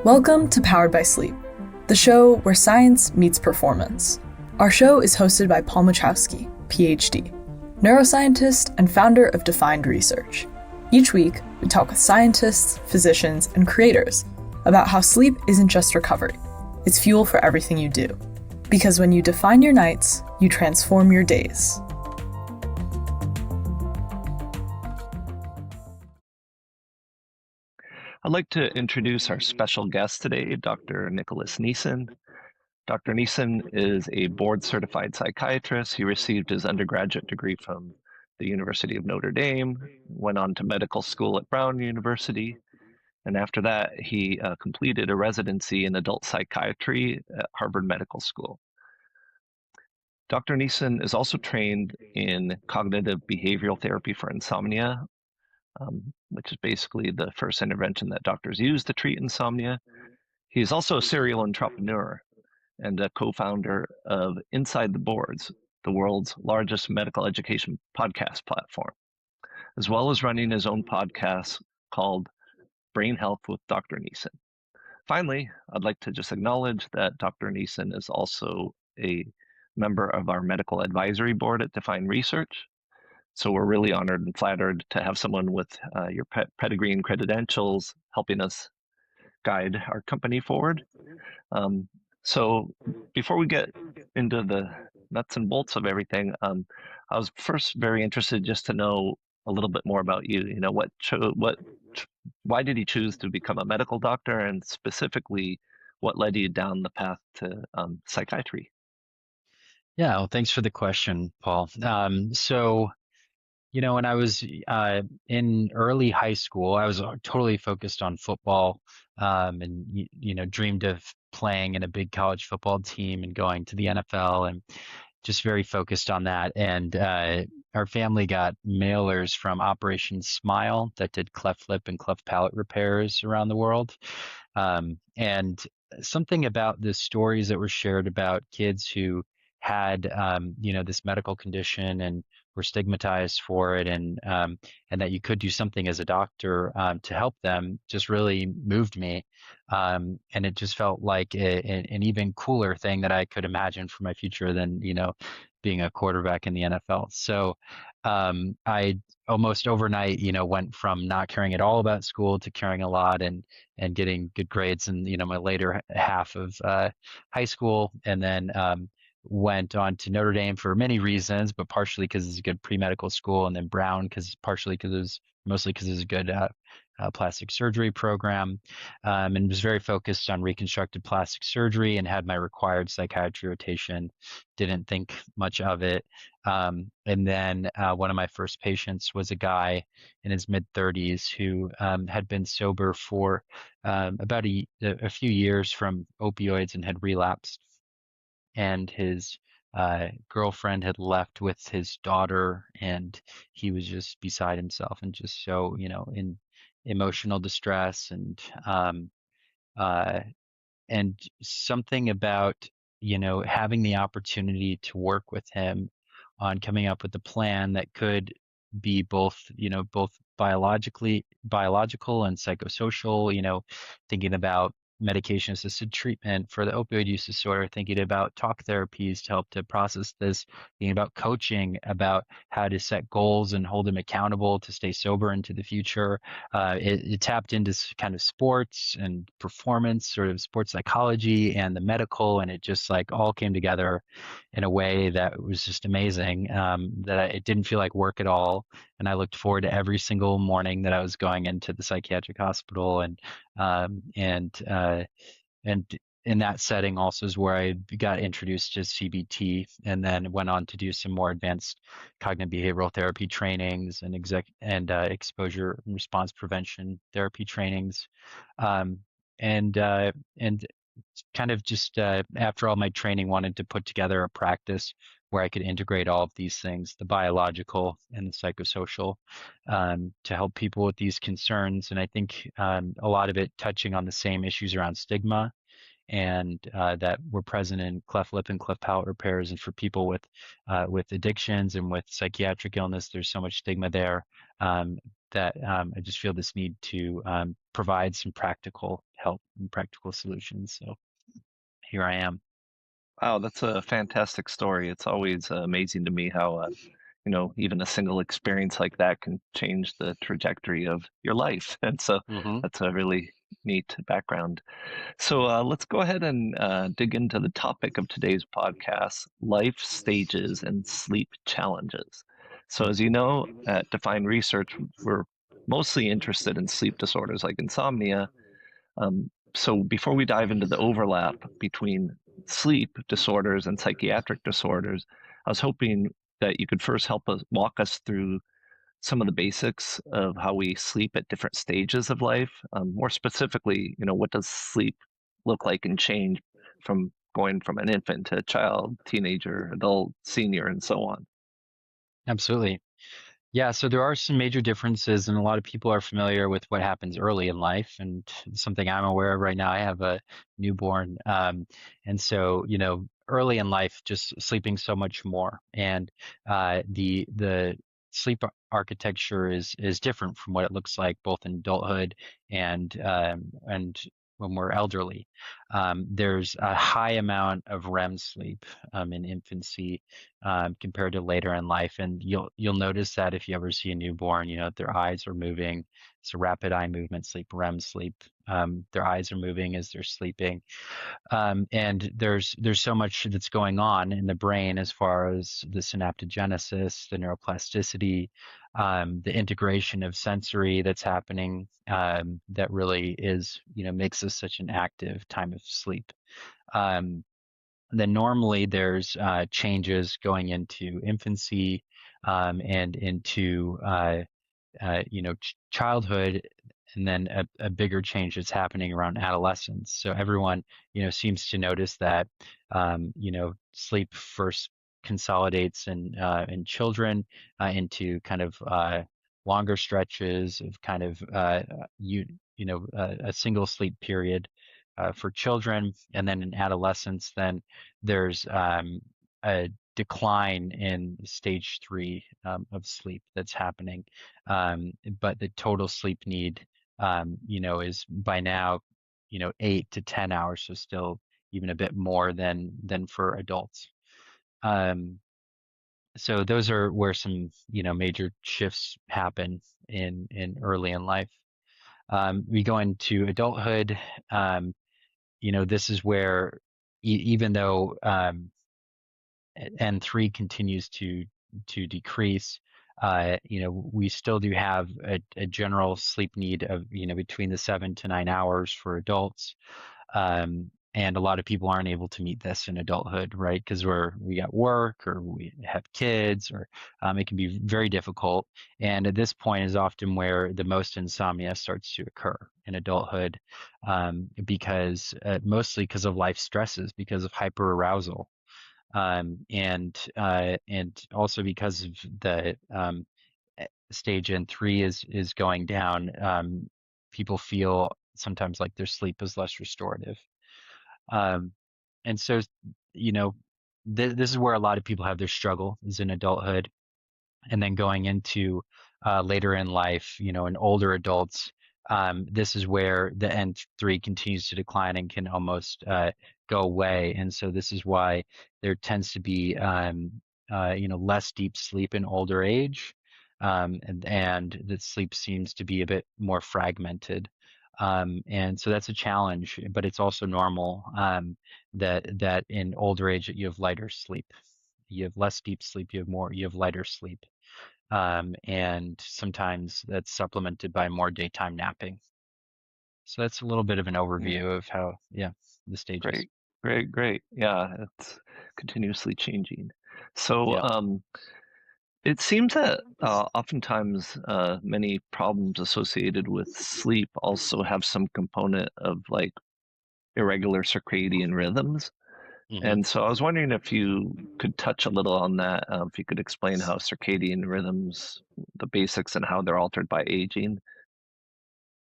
Welcome to Powered by Sleep, the show where science meets performance. Our show is hosted by Paul Muchowski, Ph.D., neuroscientist and founder of Defined Research. Each week, we talk with scientists, physicians, and creators about how sleep isn't just recovery, it's fuel for everything you do. Because when you define your nights, you transform your days. I'd like to introduce our special guest today, Dr. Nicholas Nissen. Dr. Nissen is a board-certified psychiatrist. He received his undergraduate degree from the University of Notre Dame, went on to medical school at Brown University, and after that, he completed a residency in adult psychiatry at Harvard Medical School. Dr. Nissen is also trained in cognitive behavioral therapy for insomnia, which is basically the first intervention that doctors use to treat insomnia. He is also a serial entrepreneur and a co-founder of Inside the Boards, the world's largest medical education podcast platform, as well as running his own podcast called Brain Health with Dr. Nissen. Finally, I'd like to just acknowledge that Dr. Nissen is also a member of our medical advisory board at Defined Research. So we're really honored and flattered to have someone with your pedigree and credentials helping us guide our company forward. So before we get into the nuts and bolts of everything, I was first very interested just to know a little bit more about you. You know, why did you choose to become a medical doctor, and specifically, what led you down the path to psychiatry? Yeah, well, thanks for the question, Paul. When I was in early high school, I was totally focused on football, and dreamed of playing in a big college football team and going to the NFL, and just very focused on that. And our family got mailers from Operation Smile that did cleft lip and cleft palate repairs around the world. And something about the stories that were shared about kids who had this medical condition and were stigmatized for it, and that you could do something as a doctor to help them just really moved me, and it just felt like an even cooler thing that I could imagine for my future than being a quarterback in the NFL. So I almost overnight went from not caring at all about school to caring a lot, and getting good grades in my later half of high school, and then went on to Notre Dame for many reasons, but partially because it's a good pre-medical school, and then Brown mostly because it's a good plastic surgery program, and was very focused on reconstructive plastic surgery, and had my required psychiatry rotation. Didn't think much of it. And then one of my first patients was a guy in his mid-30s who had been sober for about a few years from opioids and had relapsed. And his girlfriend had left with his daughter, and he was just beside himself and just so, in emotional distress. And something about, having the opportunity to work with him on coming up with a plan that could be both biological and psychosocial, thinking about medication-assisted treatment for the opioid use disorder, thinking about talk therapies to help to process this, thinking about coaching, about how to set goals and hold them accountable to stay sober into the future. It tapped into kind of sports and performance, sort of sports psychology and the medical, and it just like all came together in a way that was just amazing, that it didn't feel like work at all. And I looked forward to every single morning that I was going into the psychiatric hospital, and in that setting also is where I got introduced to CBT, and then went on to do some more advanced cognitive behavioral therapy trainings and exposure and response prevention therapy trainings, and kind of just after all my training, wanted to put together a practice where I could integrate all of these things, the biological and the psychosocial, to help people with these concerns. And I think a lot of it touching on the same issues around stigma, and that were present in cleft lip and cleft palate repairs. And for people with addictions and with psychiatric illness, there's so much stigma there, that I just feel this need to provide some practical help and practical solutions. So here I am. Wow, that's a fantastic story. It's always amazing to me how, even a single experience like that can change the trajectory of your life. And so Hmm. that's a really neat background. So let's go ahead and dig into the topic of today's podcast, life stages and sleep challenges. So as you know, at Define Research, we're mostly interested in sleep disorders like insomnia. So before we dive into the overlap between sleep disorders and psychiatric disorders, I was hoping that you could first help us walk us through some of the basics of how we sleep at different stages of life. More specifically, what does sleep look like and change from going from an infant to a child, teenager, adult, senior, and so on? Absolutely. Yeah, so there are some major differences, and a lot of people are familiar with what happens early in life, and something I'm aware of right now. I have a newborn, and so early in life, just sleeping so much more, and the sleep architecture is different from what it looks like both in adulthood and when we're elderly. There's a high amount of REM sleep in infancy compared to later in life. And you'll notice that if you ever see a newborn, their eyes are moving. It's a rapid eye movement sleep, REM sleep. Their eyes are moving as they're sleeping. And there's so much that's going on in the brain as far as the synaptogenesis, the neuroplasticity, the integration of sensory that's happening, that really is, makes this such an active time of sleep. Um, then normally there's changes going into infancy and into childhood, and then a bigger change that's happening around adolescence. So everyone, seems to notice that, sleep first consolidates in children into kind of longer stretches of kind of a single sleep period for children, and then in adolescence, then there's a decline in stage three of sleep that's happening, but the total sleep need, is by now, 8 to 10 hours, so still even a bit more than for adults. Um, so those are where some, major shifts happen in early in life. We go into adulthood. This is where even though N3 continues to decrease, we still do have a general sleep need of, between the 7 to 9 hours for adults. And a lot of people aren't able to meet this in adulthood, right? Because we got work or we have kids, or it can be very difficult. And at this point is often where the most insomnia starts to occur in adulthood, because mostly because of life stresses, because of hyperarousal, and also because of the stage N3 is going down. People feel sometimes like their sleep is less restorative, um, and so you know this is where a lot of people have their struggle is in adulthood, and then going into later in life, in older adults, this is where the N3 continues to decline and can almost go away. And so this is why there tends to be, less deep sleep in older age, and the sleep seems to be a bit more fragmented. And so that's a challenge, but it's also normal, that in older age that you have lighter sleep. You have less deep sleep, you have lighter sleep, and sometimes that's supplemented by more daytime napping. So that's a little bit of an Yeah, overview of how, yeah, the stages. great, great, great. Yeah, it's continuously changing. So, Yeah. it seems that oftentimes many problems associated with sleep also have some component of like irregular circadian rhythms. Hmm. And so I was wondering if you could touch a little on that, if you could explain how circadian rhythms, the basics, and how they're altered by aging.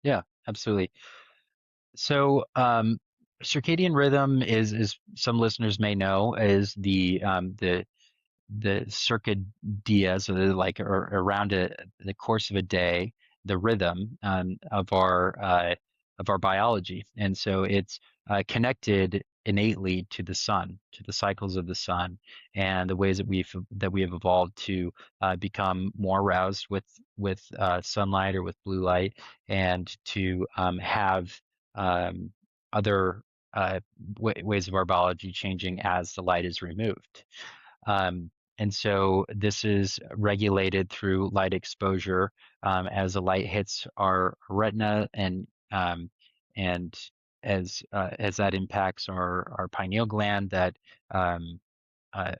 Yeah, absolutely. So, circadian rhythm is some listeners may know is the circadia, so like around the course of a day, the rhythm of our of our biology, and so it's connected innately to the sun, to the cycles of the sun, and the ways that we have evolved to become more aroused with sunlight or with blue light, and to have um, other ways of our biology changing as the light is removed. Um, and so this is regulated through light exposure as the light hits our retina, and as that impacts our pineal gland, that um, uh,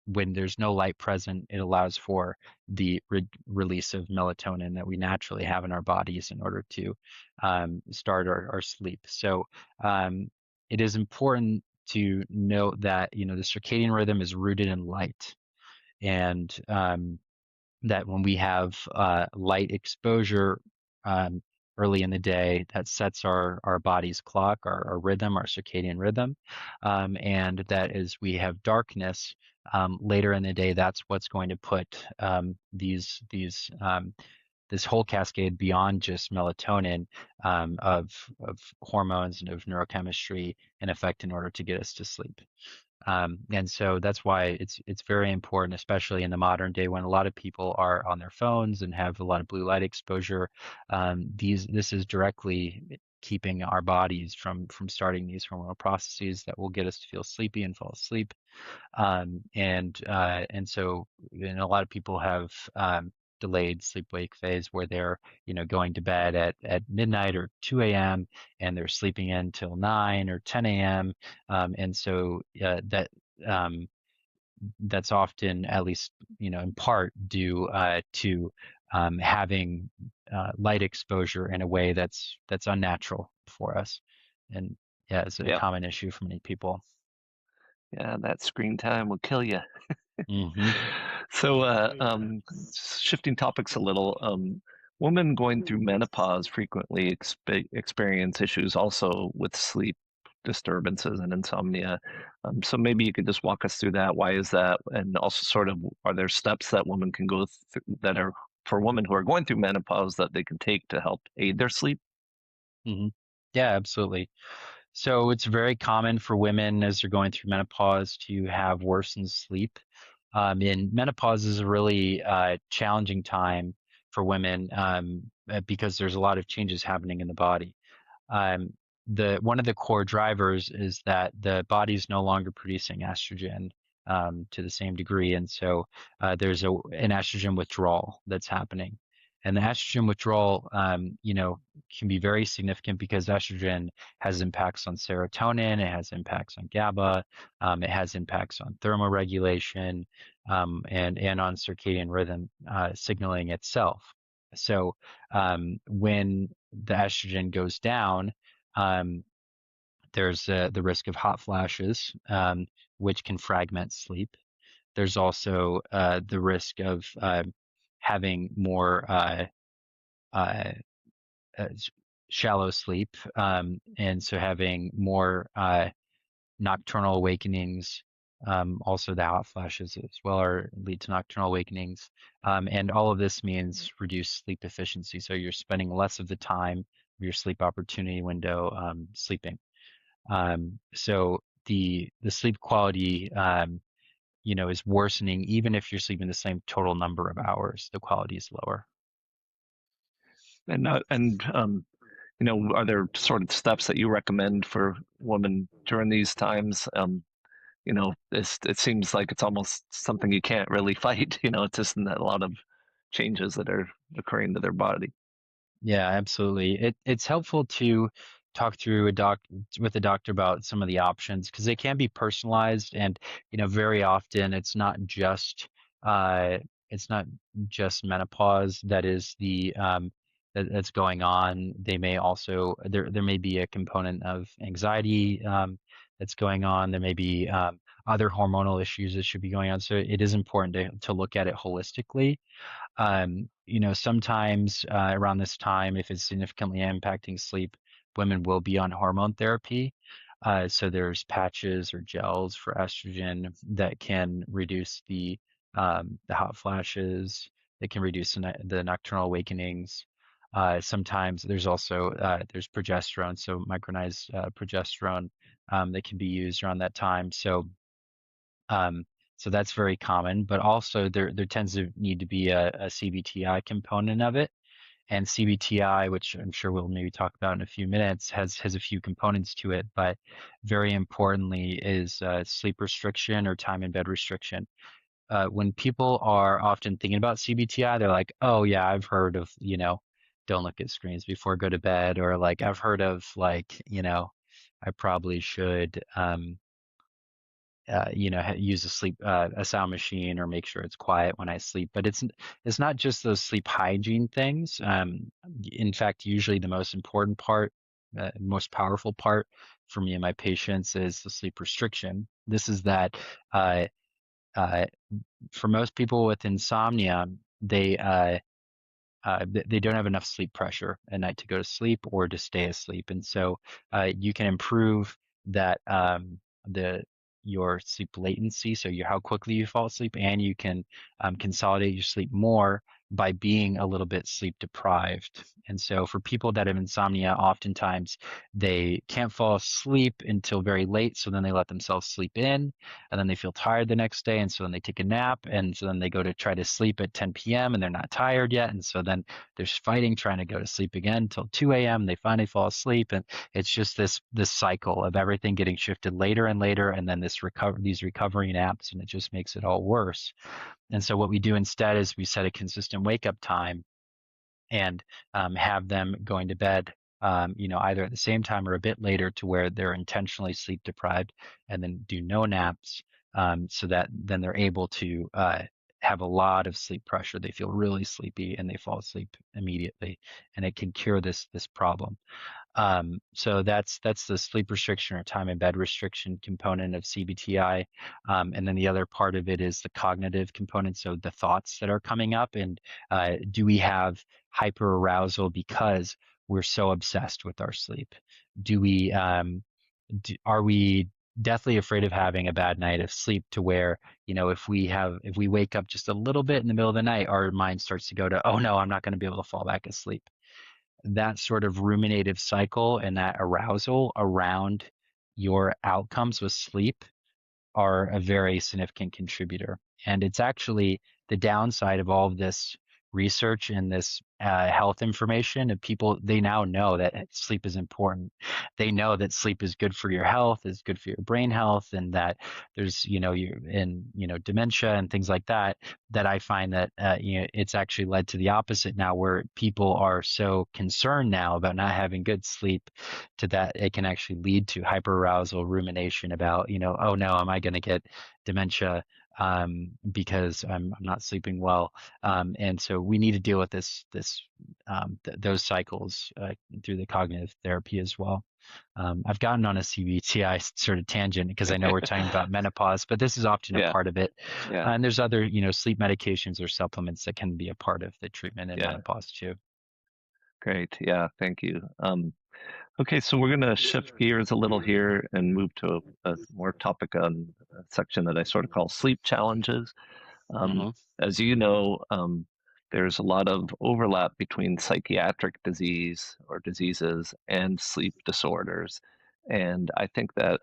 when there's no light present, it allows for the release of melatonin that we naturally have in our bodies in order to start our sleep. So um, it is important to note that the circadian rhythm is rooted in light, and that when we have light exposure um, early in the day, that sets our body's clock, our rhythm, our circadian rhythm, and that as we have darkness later in the day, that's what's going to put these this whole cascade beyond just melatonin, of hormones and of neurochemistry in effect in order to get us to sleep. And so that's why it's very important, especially in the modern day when a lot of people are on their phones and have a lot of blue light exposure. This is directly keeping our bodies from starting these hormonal processes that will get us to feel sleepy and fall asleep. And so a lot of people have delayed sleep-wake phase where they're going to bed at midnight or 2 a.m. and they're sleeping in till 9 or 10 a.m. And so um, that's often, at least in part, due to having light exposure in a way that's unnatural for us, and yeah, it's a Yeah, common issue for many people. yeah, that screen time will kill you. Hmm. So, shifting topics a little, women going through menopause frequently experience issues also with sleep disturbances and insomnia. So maybe you could just walk us through that. Why is that? And also, sort of, are there steps that women can go through that are for women who are going through menopause that they can take to help aid their sleep? Hmm. Yeah, absolutely. So it's very common for women as they're going through menopause to have worsened sleep. And menopause is a really challenging time for women because there's a lot of changes happening in the body. Um, the one of the core drivers is that the body is no longer producing estrogen to the same degree, and so there's an estrogen withdrawal that's happening. And the estrogen withdrawal, can be very significant because estrogen has impacts on serotonin, it has impacts on GABA, it has impacts on thermoregulation, and on circadian rhythm signaling itself. So when the estrogen goes down, um, there's the risk of hot flashes, which can fragment sleep. There's also the risk of having more uh, uh, shallow sleep, and so having more nocturnal awakenings. Also, the hot flashes as well are lead to nocturnal awakenings, and all of this means reduced sleep efficiency. So you're spending less of the time of your sleep opportunity window sleeping. So the sleep quality, is worsening even if you're sleeping the same total number of hours. The quality is lower. And are there sort of steps that you recommend for women during these times? It seems like it's almost something you can't really fight. It's just a lot of changes that are occurring to their body. Yeah, absolutely. It's helpful to talk through with a doctor about some of the options because they can be personalized, and very often uh it's not just menopause that is that's going on. They may also there may be a component of anxiety that's going on. There may be other hormonal issues that should be going on. So it is important to look at it holistically. Sometimes around this time, if it's significantly impacting sleep, women will be on hormone therapy. So there's patches or gels for estrogen that can reduce the hot flashes, that can reduce the nocturnal awakenings. Sometimes there's also there's progesterone, so micronized progesterone that can be used around that time. Um, so that's very common, but also there tends to need to be a CBTI component of it. And CBTI, which I'm sure we'll maybe talk about in a few minutes, has a few components to it, but very importantly is sleep restriction or time in bed restriction. When people are often thinking about CBTI, they're like, "Oh yeah, I've heard of, don't look at screens before go to bed," or like I've heard of like, I probably should use a sound machine or make sure it's quiet when I sleep. But it's not just those sleep hygiene things. In fact, usually the most important part, most powerful part for me and my patients is the sleep restriction. This is that uh, uh, for most people with insomnia, they they don't have enough sleep pressure at night to go to sleep or to stay asleep, and so you can improve that the your sleep latency, so how quickly you fall asleep, and you can consolidate your sleep more by being a little bit sleep deprived. And so for people that have insomnia, oftentimes they can't fall asleep until very late, so then they let themselves sleep in, and then they feel tired the next day, and so then they take a nap, and so then they go to try to sleep at 10 p.m. and they're not tired yet, and so then they're fighting trying to go to sleep again until 2 a.m. They finally fall asleep, and it's just this cycle of everything getting shifted later and later, and then these recovery naps, and it just makes it all worse. And so what we do instead is we set a consistent wake up time and have them going to bed, either at the same time or a bit later to where they're intentionally sleep deprived, and then do no naps, so that then they're able to have a lot of sleep pressure. They feel really sleepy and they fall asleep immediately, and it can cure this problem. So that's the sleep restriction or time in bed restriction component of CBTI. And then the other part of it is the cognitive component. So the thoughts that are coming up, and do we have hyperarousal because we're so obsessed with our sleep? Do we are we deathly afraid of having a bad night of sleep to where, if we wake up just a little bit in the middle of the night, our mind starts to go to, oh no, I'm not going to be able to fall back asleep. That sort of ruminative cycle and that arousal around your outcomes with sleep are a very significant contributor. And it's actually the downside of all of this research and this health information of people. They now know that sleep is important. They know that sleep is good for your health, is good for your brain health, and that there's, dementia and things like that. That I find that, it's actually led to the opposite now, where people are so concerned now about not having good sleep, to that it can actually lead to hyperarousal rumination about, oh no, am I going to get dementia because I'm not sleeping well? And so we need to deal with those cycles through the cognitive therapy as well. I've gotten on a CBTI sort of tangent because I know we're talking about menopause, but this is often a Yeah, part of it. yeah, And there's other, sleep medications or supplements that can be a part of the treatment in yeah. menopause too. Great. Yeah, thank you. Okay, so we're going to shift gears a little here and move to a more topic on a section that I sort of call sleep challenges. Um, Hmm. as you know, there's a lot of overlap between psychiatric disease or diseases and sleep disorders. And I think that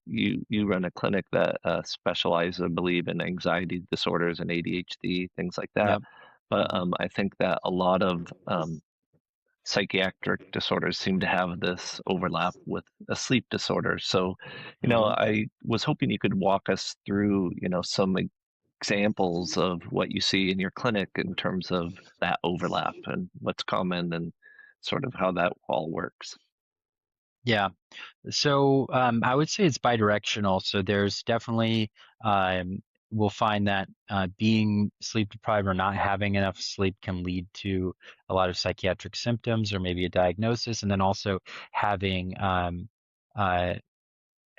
you run a clinic that specializes, I believe, in anxiety disorders and ADHD, things like that. Yep. But Hmm. I think that a lot of psychiatric disorders seem to have this overlap with a sleep disorder. So, Hmm. I was hoping you could walk us through, some examples of what you see in your clinic in terms of that overlap and what's common and sort of how that all works. Yeah. So I would say it's bidirectional. So there's definitely, we'll find that being sleep deprived or not having enough sleep can lead to a lot of psychiatric symptoms or maybe a diagnosis, and then also having uh,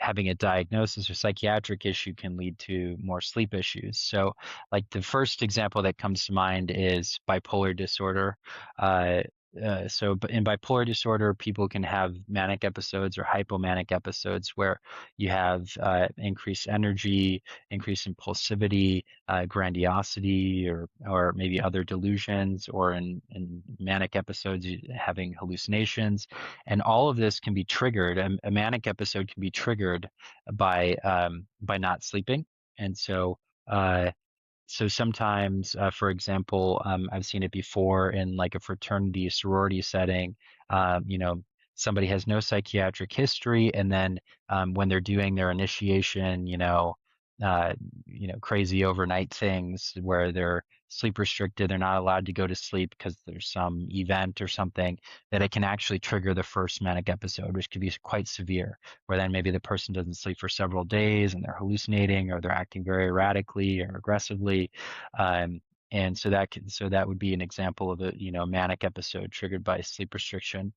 having a diagnosis or psychiatric issue can lead to more sleep issues. So, like the first example that comes to mind is bipolar disorder. Uh, But in bipolar disorder, people can have manic episodes or hypomanic episodes where you have increased energy, increased impulsivity, grandiosity, or maybe other delusions, or in manic episodes, having hallucinations. And all of this can be triggered. A manic episode can be triggered by not sleeping. And uh, so sometimes, for example, I've seen it before in like a fraternity sorority setting. You know, somebody has no psychiatric history, and then when they're doing their initiation, uh, crazy overnight things where they're sleep restricted, they're not allowed to go to sleep because there's some event or something, that it can actually trigger the first manic episode, which could be quite severe, where then maybe the person doesn't sleep for several days and they're hallucinating or they're acting very erratically or aggressively. Um, and so that would be an example of a manic episode triggered by sleep restriction.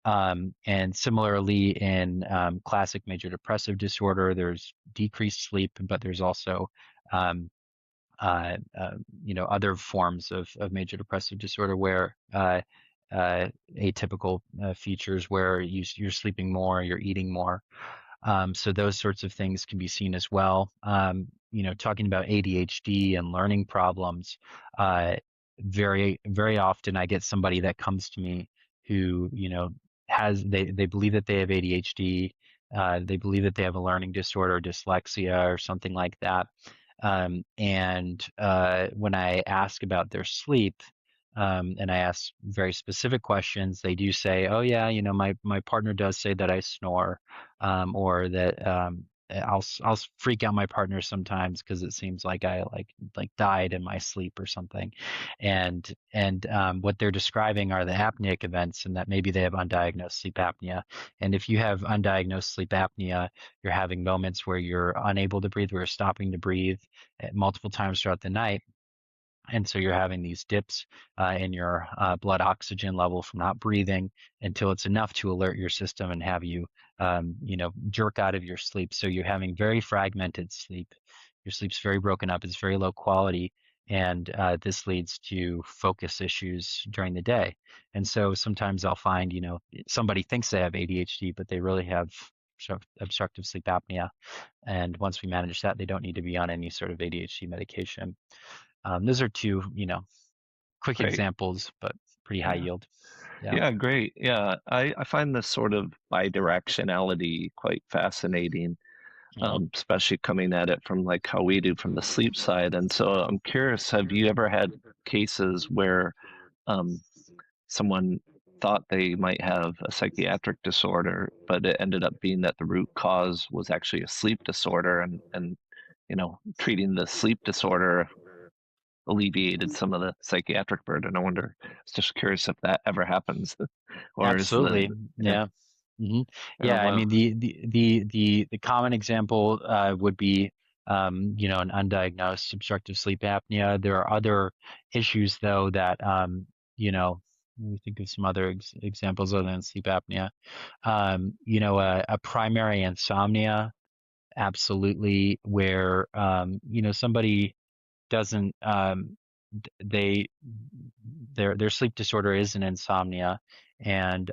And similarly, in classic major depressive disorder, there's decreased sleep, but there's also um, other forms of major depressive disorder where atypical features where you're sleeping more, you're eating more. So those sorts of things can be seen as well. Talking about ADHD and learning problems, very, very often I get somebody that comes to me who, they believe that they have ADHD, they believe that they have a learning disorder, dyslexia, or something like that. And when I ask about their sleep, and I ask very specific questions, they do say, "Oh yeah, my partner does say that I snore, or that I'll freak out my partner sometimes because it seems like I like died in my sleep or something," and what they're describing are the apneic events, and that maybe they have undiagnosed sleep apnea. And if you have undiagnosed sleep apnea, you're having moments where you're unable to breathe, where you're stopping to breathe multiple times throughout the night. And so you're having these dips in your blood oxygen level from not breathing until it's enough to alert your system and have you, jerk out of your sleep. So you're having very fragmented sleep. Your sleep's very broken up. It's very low quality. And this leads to focus issues during the day. And so sometimes I'll find, somebody thinks they have ADHD, but they really have obstructive sleep apnea. And once we manage that, they don't need to be on any sort of ADHD medication. Those are two, quick Great. examples, but pretty high Yeah. yield. Yeah. Yeah, great. Yeah, I find this sort of bidirectionality quite fascinating, Hmm. especially coming at it from like how we do from the sleep side. And so I'm curious, have you ever had cases where um, someone thought they might have a psychiatric disorder, but it ended up being that the root cause was actually a sleep disorder, and treating the sleep disorder alleviated some of the psychiatric burden. I wonder, I was just curious if that ever happens, or is Absolutely. yeah, Yeah. Hmm. oh Yeah. I wow, mean, the common example would be, an undiagnosed obstructive sleep apnea. There are other issues though that, let me think of some other examples other than sleep apnea. A primary insomnia, absolutely, where, somebody doesn't they their sleep disorder is an insomnia, and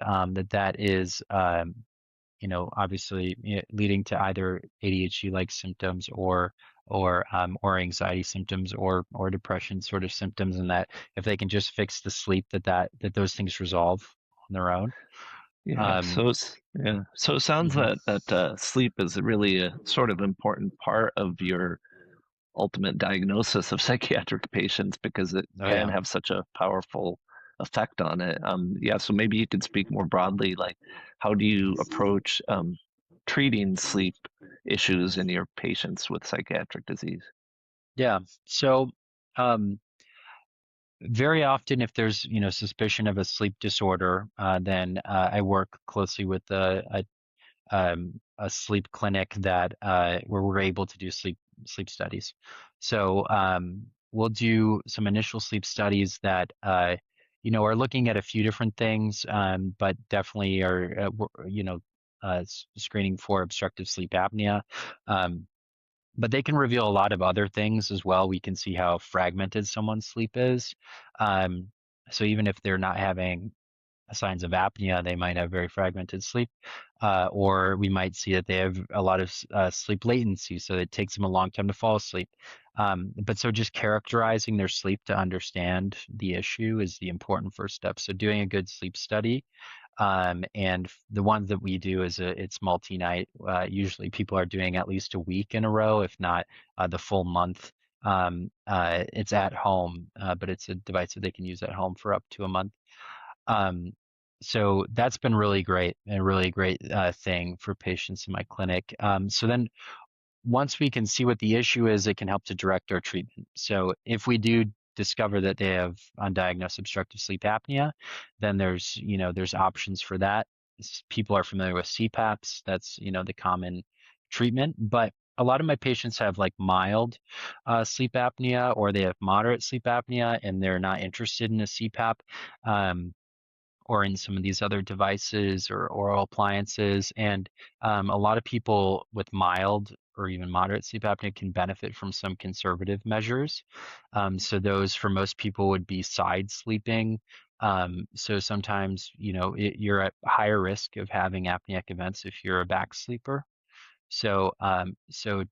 that is obviously leading to either ADHD like symptoms or anxiety symptoms or depression sort of symptoms, and that if they can just fix the sleep, that those things resolve on their own. yeah. um So it sounds mhm. that sleep is really a sort of important part of your ultimate diagnosis of psychiatric patients because it Oh can yeah. have such a powerful effect on it. Yeah, so maybe you could speak more broadly, like how do you approach treating sleep issues in your patients with psychiatric disease? Yeah. So um very often, if there's suspicion of a sleep disorder, then I work closely with a sleep clinic that where we're able to do sleep studies. So we'll do some initial sleep studies that are looking at a few different things, but definitely are screening for obstructive sleep apnea. But they can reveal a lot of other things as well. We can see how fragmented someone's sleep is. Um, so even if they're not having signs of apnea, they might have very fragmented sleep, or we might see that they have a lot of sleep latency, so it takes them a long time to fall asleep. But so just characterizing their sleep to understand the issue is the important first step. So doing a good sleep study, and the ones that we do it's multi-night. Usually people are doing at least a week in a row, if not the full month. It's at home, but it's a device that they can use at home for up to a month. Um, so that's been really great, and a really great thing for patients in my clinic. So then once we can see what the issue is, it can help to direct our treatment. So if we do discover that they have undiagnosed obstructive sleep apnea, then there's options for that. People are familiar with CPAPs. That's, the common treatment. But a lot of my patients have like mild sleep apnea, or they have moderate sleep apnea, and they're not interested in a CPAP. Or in some of these other devices or oral appliances. And a lot of people with mild or even moderate sleep apnea can benefit from some conservative measures. So those for most people would be side sleeping. So sometimes, you're at higher risk of having apneic events if you're a back sleeper. So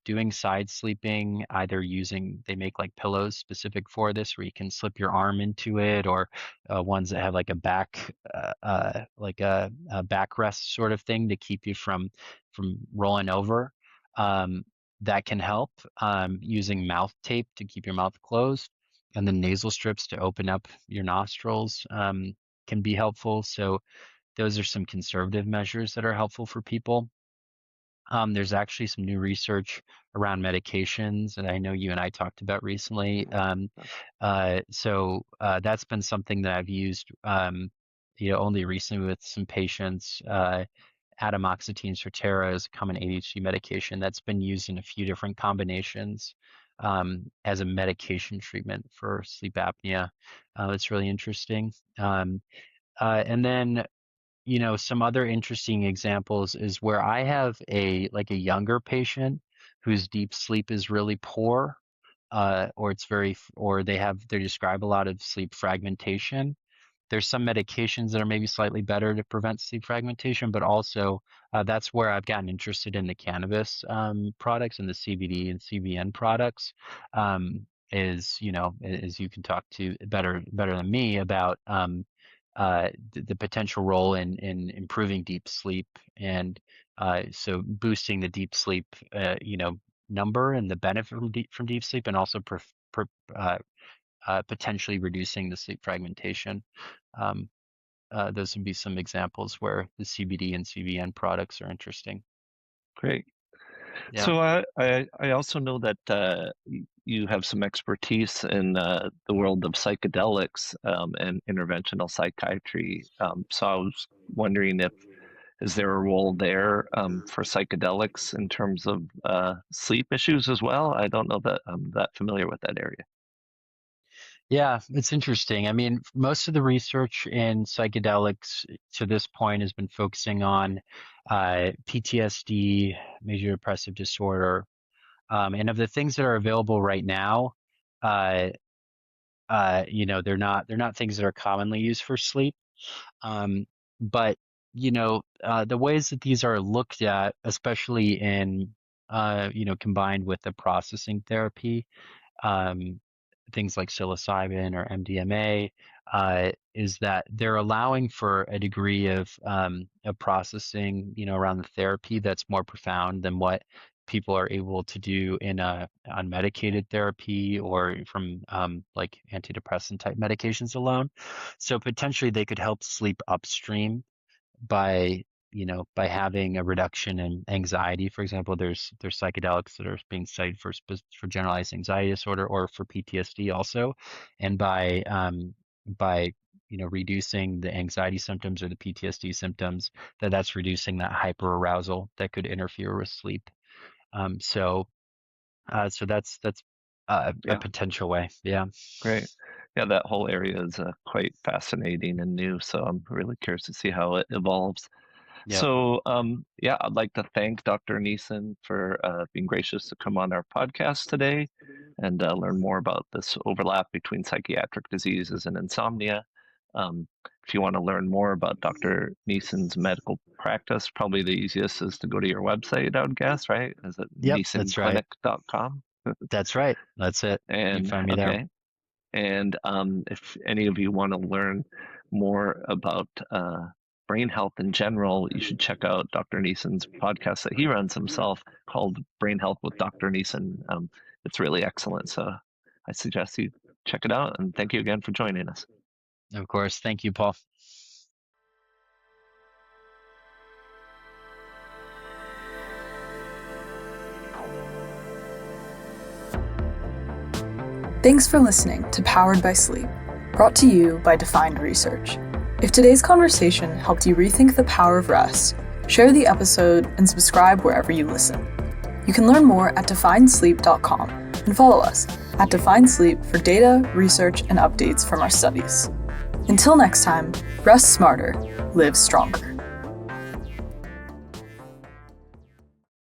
doing side sleeping, either they make like pillows specific for this, where you can slip your arm into it, or ones that have like a backrest sort of thing to keep you from rolling over. Um, that can help. Using mouth tape to keep your mouth closed, and then nasal strips to open up your nostrils can be helpful. So those are some conservative measures that are helpful for people. There's actually some new research around medications, and I know you and I talked about recently. That's been something that I've used, only recently with some patients. Atomoxetine Strattera is a common ADHD medication that's been used in a few different combinations as a medication treatment for sleep apnea. It's really interesting. And then some other interesting examples is where I have a younger patient whose deep sleep is really poor, or they describe a lot of sleep fragmentation. There's some medications that are maybe slightly better to prevent sleep fragmentation, but also that's where I've gotten interested in the cannabis products and the CBD and CBN products. As you can talk to better than me about the potential role in improving deep sleep, and so boosting the deep sleep, number and the benefit from deep sleep, and also uh, potentially reducing the sleep fragmentation. Um, those would be some examples where the CBD and CBN products are interesting. Great. Yeah. So I also know that you have some expertise in the world of psychedelics and interventional psychiatry. So I was wondering if is there a role there for psychedelics in terms of sleep issues as well? I don't know that I'm that familiar with that area. Yeah, it's interesting. I mean, most of the research in psychedelics to this point has been focusing on PTSD, major depressive disorder, and of the things that are available right now, uh, they're not things that are commonly used for sleep. Um, but the ways that these are looked at, especially in combined with the processing therapy, um, things like psilocybin or MDMA, is that they're allowing for a degree of processing, around the therapy that's more profound than what people are able to do in a unmedicated therapy or from like antidepressant type medications alone. So potentially they could help sleep upstream by by having a reduction in anxiety. For example, there's psychedelics that are being studied for generalized anxiety disorder or for PTSD also, and by reducing the anxiety symptoms or the PTSD symptoms, that's reducing that hyperarousal that could interfere with sleep. So that's a Yeah, potential way. Yeah. great. Yeah, that whole area is quite fascinating and new, so I'm really curious to see how it evolves. Yep. So, yeah, I'd like to thank Dr. Nissen for being gracious to come on our podcast today and learn more about this overlap between psychiatric diseases and insomnia. If you want to learn more about Dr. Nissen's medical practice, probably the easiest is to go to your website, I would guess, right? Is it Yep, that's right. nissenclinic.com? That's right. That's it. You can And find me there. okay. And if any of you want to learn more about brain health in general, you should check out Dr. Nissen's podcast that he runs himself called Brain Health with Dr. Nissen. It's really excellent. So I suggest you check it out. And thank you again for joining us. Of course. Thank you, Paul. Thanks for listening to Powered by Sleep, brought to you by Defined Research. If today's conversation helped you rethink the power of rest, share the episode and subscribe wherever you listen. You can learn more at definedsleep.com and follow us at definedsleep for data, research, and updates from our studies. Until next time, rest smarter, live stronger.